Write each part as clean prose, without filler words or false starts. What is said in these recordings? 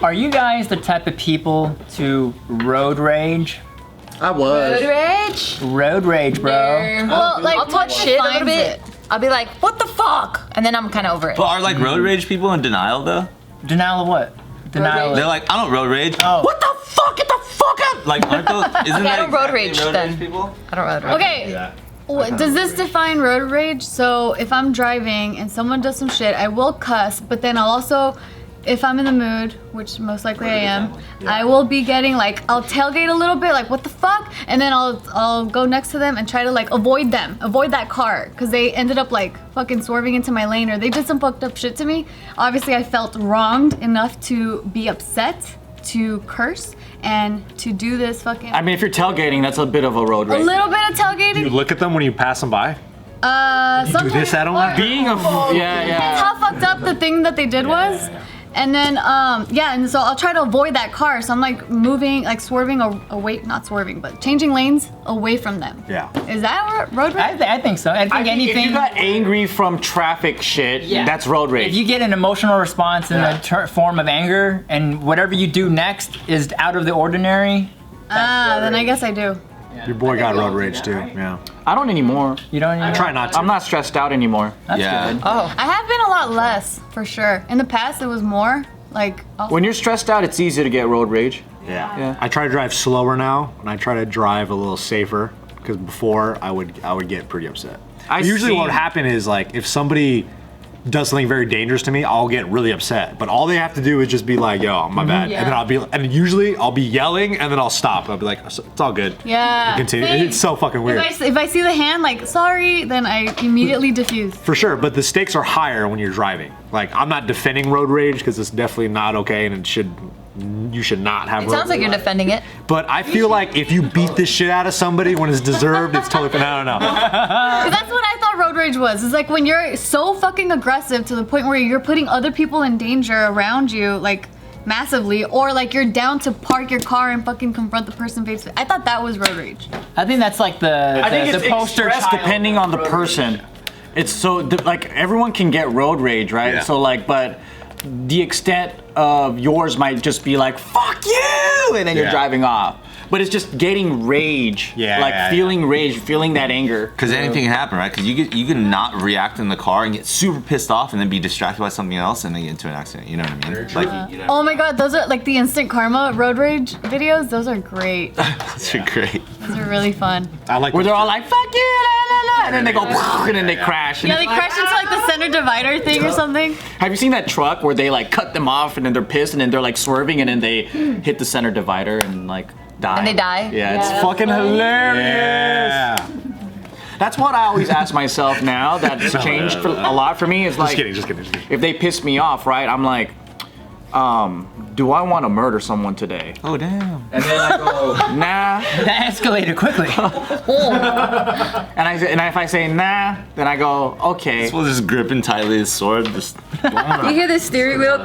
Are you guys the type of people to road rage? I was. Road rage? Road rage, bro. Well, like, I'll talk shit a little bit. I'll be like, what the fuck? And then I'm kind of over it. But are like road rage people in denial though? Denial of what? Denial. They're like, I don't road rage. Oh. What the fuck? Get the fuck out! Like, aren't those? Isn't that I don't road exactly rage road then. rage people? I don't road rage. Okay. Yeah. Does this define road rage? So if I'm driving and someone does some shit, I will cuss, but then I'll also, if I'm in the mood, which most likely I am, I will be getting like, I'll tailgate a little bit, like what the fuck? And then I'll go next to them and try to like avoid that car, because they ended up like fucking swerving into my lane or they did some fucked up shit to me. Obviously I felt wronged enough to be upset, to curse, and to do this fucking... I mean, if you're tailgating, that's a bit of a road A rage. little bit of Do tailgating. you look at them when you pass them by? You do this at them? Being a yeah. That's how fucked up the thing that they did was. And then, and so I'll try to avoid that car. So I'm like moving, like swerving away, not swerving, but changing lanes away from them. Yeah. Is that road rage? I think so. I think anything. If you got angry from traffic shit, that's road rage. If you get an emotional response in the form of anger, and whatever you do next is out of the ordinary. Then I guess I do. Your boy got road rage too. Yeah. I don't anymore. You don't even. Try not to. I'm not stressed out anymore. That's Yeah. good. Oh. I have been a lot less, for sure. In the past, it was more. Like, When you're stressed out, it's easy to get road rage. Yeah. I try to drive slower now, and I try to drive a little safer, because before I would get pretty upset. Usually what would happen is like if somebody does something very dangerous to me, I'll get really upset. But all they have to do is just be like, yo, my bad. Yeah. And then and usually I'll be yelling and then I'll stop. I'll be like, it's all good. yeah. Continue. It's so fucking weird. If I see the hand, like, sorry, then I immediately diffuse. For sure, but the stakes are higher when you're driving. Like, I'm not defending road rage because it's definitely not okay and you should not have It road sounds like rage. you're defending it. But I feel like if you beat the shit out of somebody when it's deserved, it's totally fine. I don't know. 'Cause that's what I thought road rage was. It's like when you're so fucking aggressive to the point where you're putting other people in danger around you, like massively, or like you're down to park your car and fucking confront the person face to face. I thought that was road rage. I think that's like I think the it's poster expressed child depending on the road person. rage. It's so like everyone can get road rage, right? Yeah. So like, but the extent of yours might just be like "fuck you," and then you're Yeah. driving off. But it's just getting rage, feeling rage, feeling that anger. Because anything can happen, right? Because you can not react in the car and get super pissed off and then be distracted by something else and then get into an accident. You know what I mean? Like, Oh my god, those are like the instant karma road rage videos. Those are great. those are great. Those are really fun. I like Where they're all like "fuck you," la, la, la, and then they go and then they crash. Yeah, they crash into like the center divider thing or something. Have you seen that truck where they like cut them off and then they're pissed and then they're like swerving and then they hit the center divider and like die? And they die? Yeah, Yeah, it's that's fucking hilarious. Yeah. That's what I always ask myself now. That's changed a lot for me. Is like, Just kidding. if they piss me off, right? I'm like, do I want to murder someone today? Oh, damn. And then I go, nah. That escalated quickly. And if I say nah, then I go, okay. We'll just gripping tightly his sword. Just. You hear the steering wheel?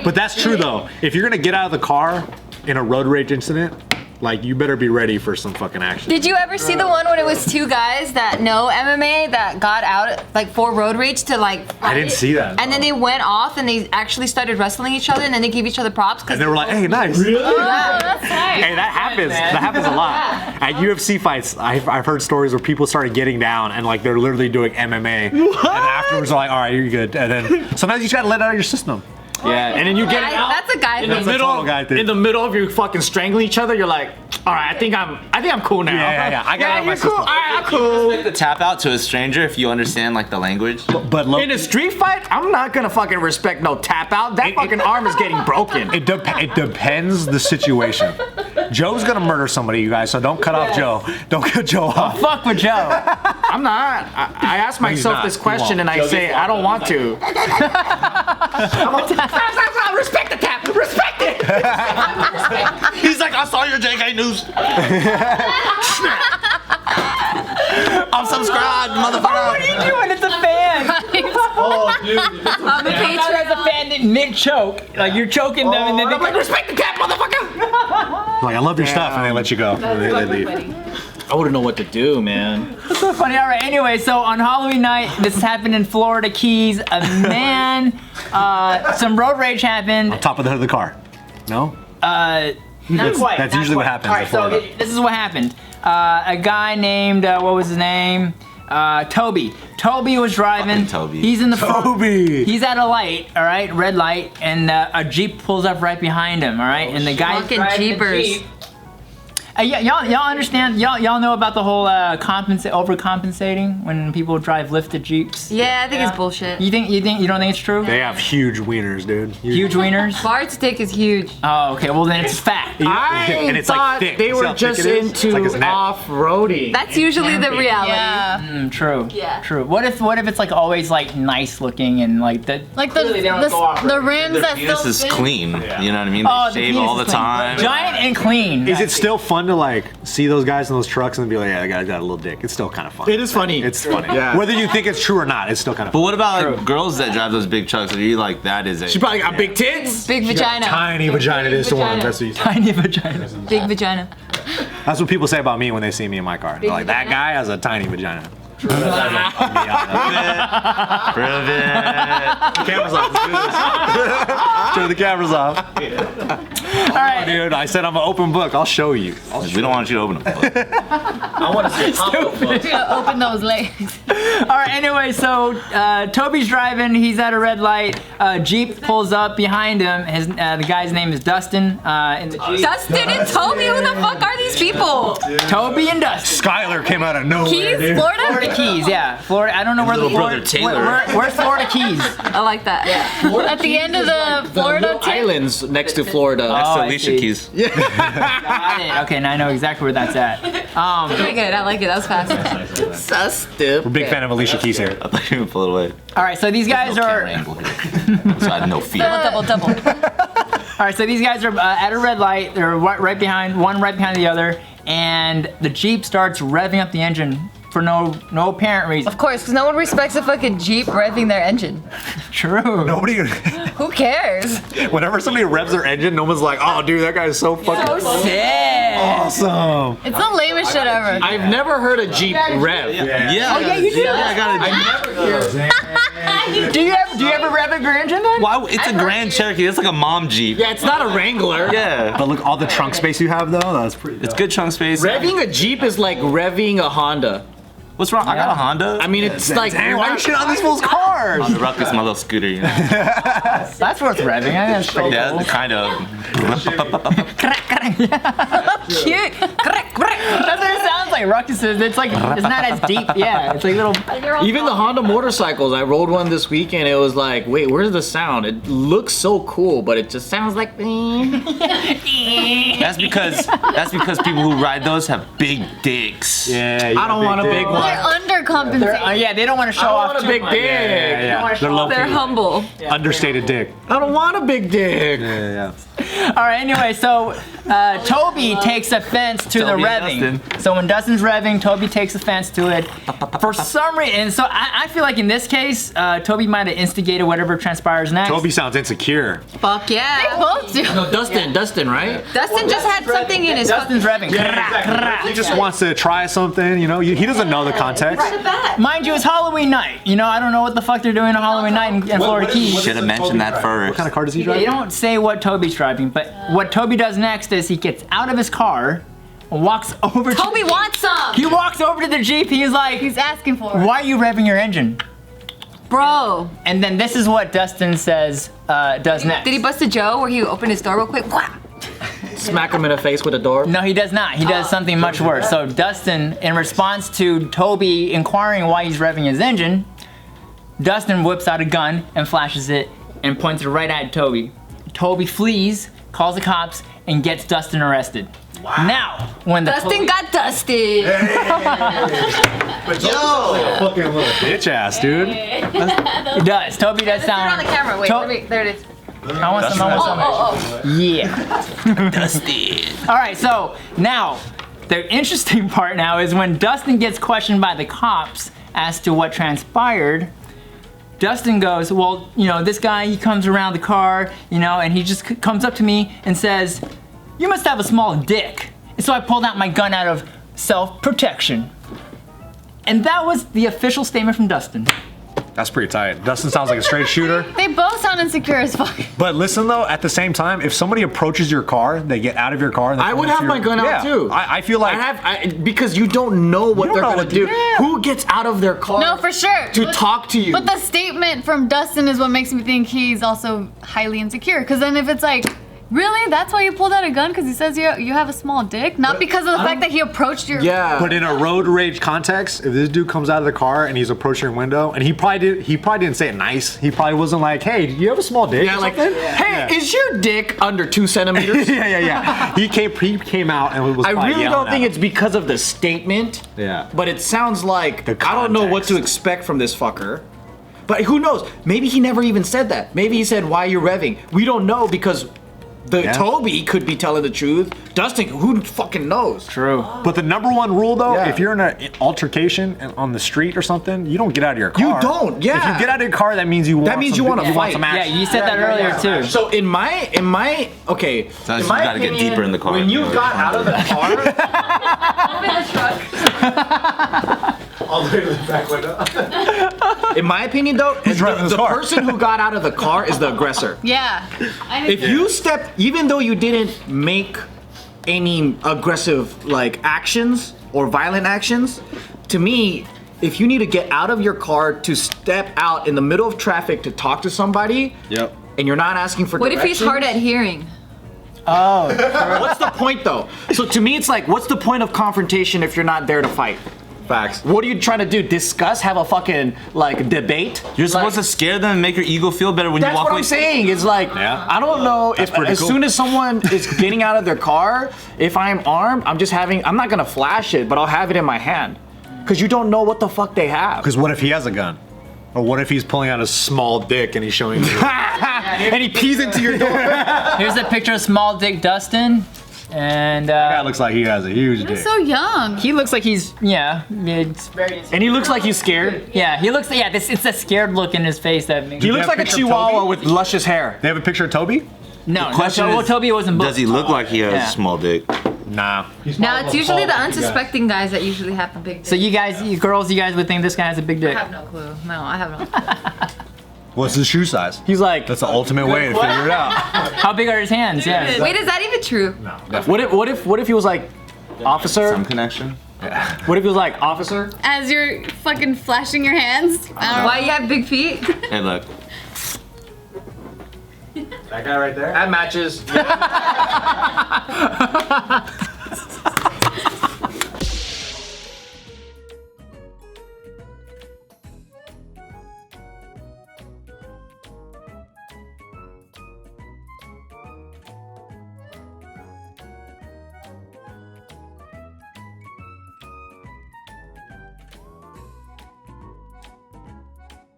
But that's true though. If you're gonna get out of the car in a road rage incident, like you better be ready for some fucking action. Did you ever see the one when it was two guys that know MMA that got out like for road rage to like fight? I didn't see that. And then they went off and they actually started wrestling each other and then they gave each other props. And they were like, hey, nice. Oh, that's nice. Hey, that happens. That happens a lot. At UFC fights, I've heard stories where people started getting down and like they're literally doing MMA. And afterwards they're like, all right, you're good. And then sometimes you just gotta let it out of your system. Yeah, and then you get out That's a guy in the thing. middle. guy thing. In the middle of you fucking strangling each other, you're like, all right, I think I'm cool now. Yeah. I got it out of my you're cool. system. All right, I'm cool. The tap out to a stranger if you understand like the language. But look, In a street fight, I'm not gonna fucking respect no tap out. That fucking arm is getting broken. it depends the situation. Joe's gonna murder somebody, you guys, so don't cut off Joe. Don't cut Joe off. Fuck with Joe. I'm not. I ask myself not. this He question won't. and I say I don't want to. Stop, respect the tap. Respect it. He's like, I saw your JK news. I'm subscribed, motherfucker. What are you doing? It's a fan. Oh, dude. I'm a patron. As a fan did mid-choke. Like you're choking them and then they I'm like, respect the tap, motherfucker. Like, I love your stuff, and they let you go. They leave. I wouldn't know what to do, man. That's so funny. All right. Anyway, so on Halloween night, this happened in Florida Keys. A man, some road rage happened. Top of the hood of the car. No? Not quite. That's not usually what quite. happens All right, in Florida. so this is what happened. A guy named what was his name? Toby. Toby was driving. Fucking Toby. He's in the front. Toby! He's at a light, all right, red light, and a Jeep pulls up right behind him, all right, and the guy's Fucking driving the Jeepers. Jeep. Y'all understand? Y'all know about the whole overcompensating when people drive lifted Jeeps? Yeah, I think it's bullshit. You don't think it's true? They have huge wieners, dude. Huge wieners? Bart's dick is huge. Oh, okay. Well, then it's fact. And it's like thought thick. they See were how thick just it is? into It's like his neck. off-roading. That's usually the reality. Yeah. True. Yeah. True. What if it's like always like nice looking and like the Like the clearly they don't go off the road. rims Their that penis still is fit. clean. You know what I mean? Oh, They the shave penis all the is clean. time. Giant and clean. Is it still fun to like see those guys in those trucks and be like, yeah, that guy's got a little dick? It's still kind of fun. It is funny. It's funny. Yeah. Whether you think it's true or not, it's still kind of But fun. what about like girls that drive those big trucks? Are you like that is a She probably got big tits. Big vagina. Tiny vagina. It is the one. vagina. That's what you say. Tiny vagina. Big vagina. That's what people say about me when they see me in my car. They're like, that guy has a tiny vagina. Prove it. Camera's off. Let's do this. Turn the cameras off. All right. Dude, I said I'm an open book. I'll show you. We don't want you to open them. I want to see We're gonna open those legs. All right. Anyway, so Toby's driving. He's at a red light. Jeep pulls up behind him. The guy's name is Dustin. In the Jeep. Dustin and Toby, who the fuck are these people? Toby and Dustin. Skylar came out of nowhere. Keys, dude. Florida. Keys, yeah. Florida. I don't know where the Little brother Florida. Taylor. Where's Florida Keys? I like that. At the end of the Florida tip. islands next to Florida. Oh, That's I Alicia see. Keys. Got it. Okay, now I know exactly where that's at. Pretty good. I like it. That was fast. So stupid. We're big fan of Alicia Keys here. I thought you would pull it away. All right, so these guys No are. camera angle here. So I had no fear. Double. All right, so these guys are at a red light. They're right behind the other, and the Jeep starts revving up the engine for no apparent reason. Of course, because no one respects a fucking Jeep revving their engine. True. Nobody, Who cares? whenever somebody revs their engine, no one's like, oh, dude, that guy is so fucking Sick. awesome. It's the lamest shit ever. I've never heard a Jeep rev. Yeah. Oh yeah, you do. I got a Jeep. Do you ever rev up your engine then? Why? It's a Grand Cherokee. It's like a mom Jeep. Yeah, it's not a Wrangler. Yeah. But look, all the trunk space you have, though, that's pretty It's good chunk space. Revving a Jeep is like revving a Honda. What's wrong? I got a Honda. I mean, it's like Damn, why you shit on these fools' cars? Honda Ruck is my little scooter. You know? That's worth revving. I think that's pretty Yeah, cool. kind of. Cute. That's what it sounds like. Ruckus is. It's like it's not as deep. Yeah, it's like little. even the Honda motorcycles. I rode one this weekend. It was like, wait, where's the sound? It looks so cool, but it just sounds like. That's because people who ride those have big dicks. Yeah, I don't want a big one. They're undercompensating. Yeah, they don't want to show I off. want a too big much. dick. Yeah, they're low They're key. humble. Understated dick. I don't want a big dick. Yeah. All right. Anyway, so Toby takes offense to the Toby and revving. Dustin. So when Dustin's revving, Toby takes offense to it. For some reason, and so I feel like in this case, Toby might have instigated whatever transpires next. Toby sounds insecure. Fuck yeah. Both do. No, Dustin, right? Dustin just had something in his Dustin's revving. He just wants to try something, you know? He doesn't know the context. Mind you, it's Halloween night. You know, I don't know what the fuck they're doing on Halloween night in Florida Keys. Should have mentioned that first. What kind of car does he They drive? don't say what Toby's driving, but what Toby does next is he gets out of his car and walks over Toby to wants some. He walks over to the Jeep. He's like, He's asking for it. why are you revving your engine? Bro. And then this is what Dustin says does next. Did he bust a Joe where he opened his door real quick? Wah! Smack him in the face with a door. No, he does not. He does something much worse. So Dustin, in response to Toby inquiring why he's revving his engine, Dustin whips out a gun and flashes it and points it right at Toby. Toby flees, calls the cops, and gets Dustin arrested. Wow. Now, when the Dustin got dusted. Fucking little bitch ass, dude. He does. Toby does Put it on sound. the camera. Wait, there it is. I want some. I want some. Yeah. Dusty. All right. So now, the interesting part now is when Dustin gets questioned by the cops as to what transpired. Dustin goes, well, you know, this guy, he comes around the car, you know, and he just comes up to me and says, you must have a small dick. And so I pulled out my gun out of self-protection. And that was the official statement from Dustin. That's pretty tight. Dustin sounds like a straight shooter. They both sound insecure as fuck. But listen though, at the same time, if somebody approaches your car, they get out of your car. And they I would have my gun out too. I feel like because you don't know what You they're don't know gonna what do. to Who gets out of their car? No, for sure. To talk to you. But the statement from Dustin is what makes me think he's also highly insecure. Because then if it's like, really? That's why you pulled out a gun? Because he says you have a small dick? Not because of the fact that he approached your... Yeah. But in a road rage context, if this dude comes out of the car and he's approaching your window, and he probably didn't say it nice. He probably wasn't like, "Hey, do you have a small dick?" Yeah, or like, something? hey, is your dick under 2 centimeters? yeah. He came out and was. I probably really yelling don't at think him. it's because of the statement. Yeah. But it sounds like The I don't know what to context. expect from this fucker. But who knows? Maybe he never even said that. Maybe he said, "Why are you revving?" We don't know because Toby could be telling the truth. Dustin, who fucking knows? True. But the number one rule though, Yeah. if you're in an altercation on the street or something, you don't get out of your car. You don't, yeah. If you get out of your car, that means you want. you want to fight. some Yeah, action. you said that earlier too. So in my okay, Sounds in like my you gotta get opinion, deeper in the car. When you got out of the car, I'm in the truck. All the way to the back window. in my opinion though, driving this the car? person who got out of the car is the aggressor. Yeah. If you step, even though you didn't make any aggressive like actions or violent actions, to me, if you need to get out of your car to step out in the middle of traffic to talk to somebody, Yep. and you're not asking for What if he's directions, hard at hearing? what's the point though? So to me, it's like, what's the point of confrontation if you're not there to fight? Facts. What are you trying to do? Discuss? Have a fucking like debate? You're supposed to scare them and make your ego feel better when you That's walk what away. I'm saying. It's like, Yeah. I don't know if pretty as cool. soon as someone is getting out of their car, if I'm armed, I'm not gonna flash it, but I'll have it in my hand. Cause you don't know what the fuck they have. Because what if he has a gun? Or what if he's pulling out a small dick and he's showing you? And he pees into your door. Here's a picture of small dick Dustin. And Guy looks like he has a huge dick. He's so young. he looks like he's, it's very, And he looks like he's scared. yeah, he looks, it's a scared look in his face that makes He you looks have like a a picture of chihuahua Toby? with luscious hair. They have a picture of Toby? No, question well, is, Toby wasn't booked. Does he look like he has Yeah. a small dick? Nah. Now it's usually the unsuspecting guys that usually have the big dick. So you guys, you girls, you guys would think this guy has a big dick. I have no clue. No, I have no clue. What's his shoe size? He's like, That's the ultimate way to figure it out. How big are his hands? Yeah. Wait, is that even true? what if he was like, officer? Some connection? What if he was like, officer? As you're fucking flashing your hands. I don't Why you have big feet? Hey, look. That guy right there? That matches.